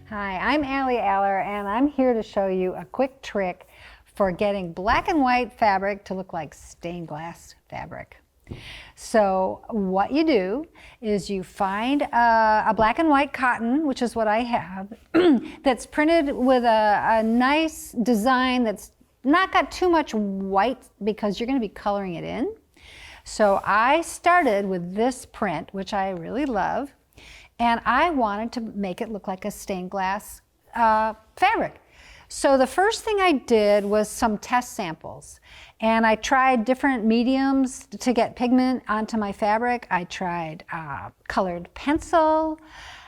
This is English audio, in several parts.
Hi, I'm Allison Aller, and I'm here to show you a quick trick for getting black and white fabric to look like stained glass fabric. So what you do is you find a black and white cotton, which is what I have, that's printed with a nice design that's not got too much white because you're going to be coloring it in. So I started with this print, which I really love, and I wanted to make it look like a stained glass fabric. So the first thing I did was some test samples, and I tried different mediums to get pigment onto my fabric. I tried colored pencil.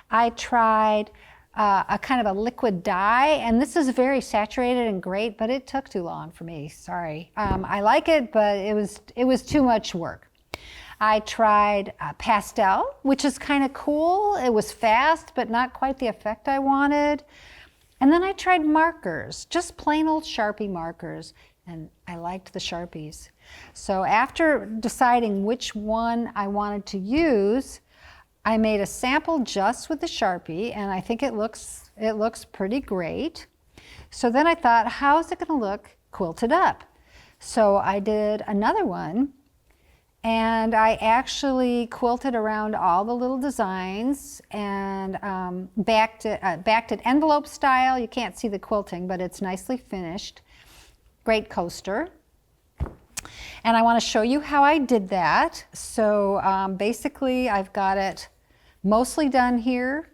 I tried a kind of a liquid dye, and this is very saturated and great, but it took too long for me, sorry. I like it, but it was too much work. I tried pastel, which is kind of cool. It was fast, but not quite the effect I wanted. And then I tried markers, just plain old Sharpie markers, and I liked the Sharpies. So after deciding which one I wanted to use, I made a sample just with the Sharpie, and I think it looks pretty great. So then I thought, how is it going to look quilted up? So I did another one, and I actually quilted around all the little designs and backed it envelope style. You can't see the quilting, but it's nicely finished. Great coaster. And I want to show you how I did that. So basically I've got it mostly done here,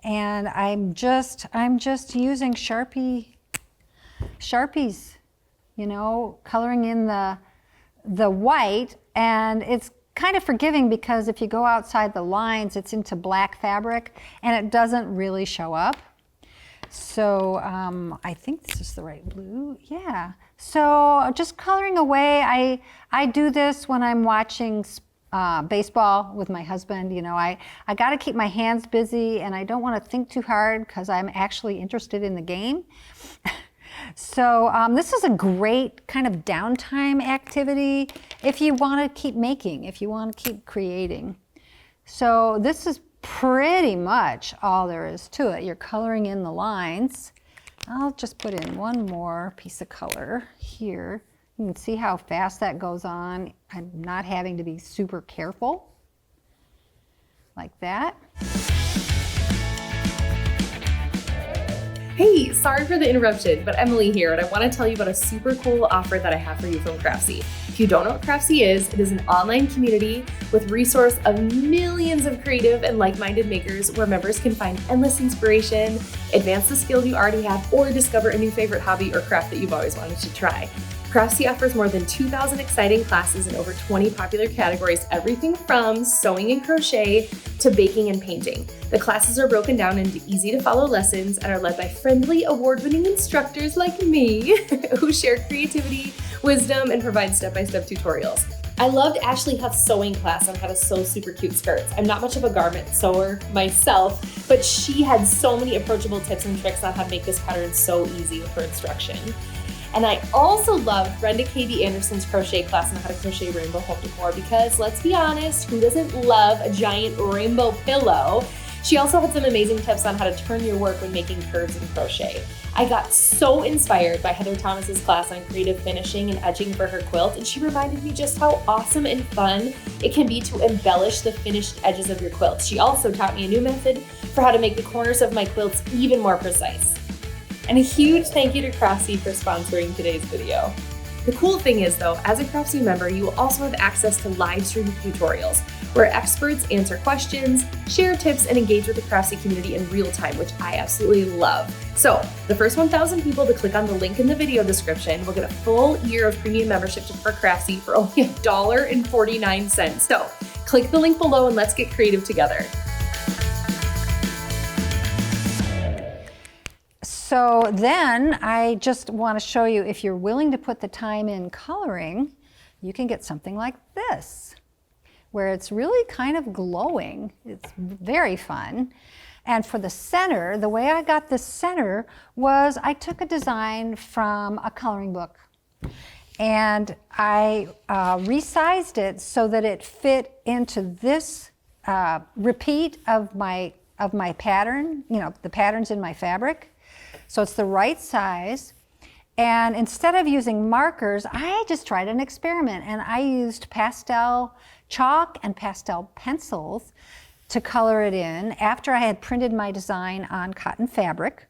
and I'm just using Sharpies, you know, coloring in the white. And it's kind of forgiving because if you go outside the lines, it's into black fabric and it doesn't really show up. So I think this is the right blue. Yeah. So just coloring away. I do this when I'm watching baseball with my husband. You know, I got to keep my hands busy, and I don't want to think too hard because I'm actually interested in the game. So this is a great kind of downtime activity if you want to keep making, if you want to keep creating. So this is pretty much all there is to it. You're coloring in the lines. I'll just put in one more piece of color here. You can see how fast that goes on. I'm not having to be super careful like that. Hey, sorry for the interruption, but Emily here, and I want to tell you about a super cool offer that I have for you from Craftsy. If you don't know what Craftsy is, it is an online community with resource of millions of creative and like-minded makers where members can find endless inspiration, advance the skills you already have, or discover a new favorite hobby or craft that you've always wanted to try. Craftsy offers more than 2,000 exciting classes in over 20 popular categories, everything from sewing and crochet to baking and painting. The classes are broken down into easy-to-follow lessons and are led by friendly, award-winning instructors like me who share creativity, wisdom, and provide step-by-step tutorials. I loved Ashley Huff's sewing class on how to sew super cute skirts. I'm not much of a garment sewer myself, but she had so many approachable tips and tricks on how to make this pattern so easy with her instruction. And I also love Brenda KB Anderson's crochet class on how to crochet rainbow home decor because, let's be honest, who doesn't love a giant rainbow pillow? She also had some amazing tips on how to turn your work when making curves in crochet. I got so inspired by Heather Thomas's class on creative finishing and edging for her quilt, and she reminded me just how awesome and fun it can be to embellish the finished edges of your quilt. She also taught me a new method for how to make the corners of my quilts even more precise. And a huge thank you to Craftsy for sponsoring today's video. The cool thing is though, as a Craftsy member, you will also have access to live stream tutorials where experts answer questions, share tips, and engage with the Craftsy community in real time, which I absolutely love. So the first 1,000 people to click on the link in the video description will get a full year of premium membership for Craftsy for only $1.49. So click the link below and let's get creative together. So then I just want to show you, if you're willing to put the time in coloring, you can get something like this, where it's really kind of glowing. It's very fun. And for the center, the way I got the center was I took a design from a coloring book and I resized it so that it fit into this repeat of my of my pattern, you know, the patterns in my fabric. So it's the right size. And instead of using markers, I just tried an experiment, and I used pastel chalk and pastel pencils to color it in after I had printed my design on cotton fabric.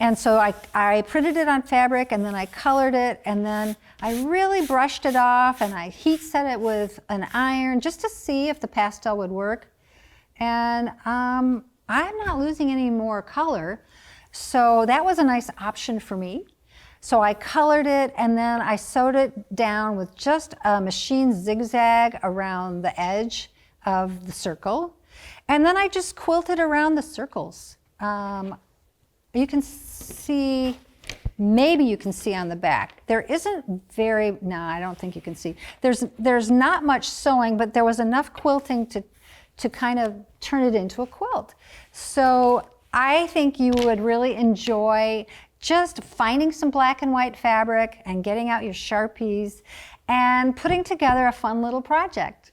And so I printed it on fabric, and then I colored it, and then I really brushed it off, and I heat set it with an iron just to see if the pastel would work. And I'm not losing any more color, so that was a nice option for me. So I colored it, and then I sewed it down with just a machine zigzag around the edge of the circle. And then I just quilted around the circles. You can see, maybe you can see on the back. There isn't no, I don't think you can see. There's not much sewing, but there was enough quilting to kind of turn it into a quilt. So I think you would really enjoy just finding some black and white fabric and getting out your Sharpies and putting together a fun little project.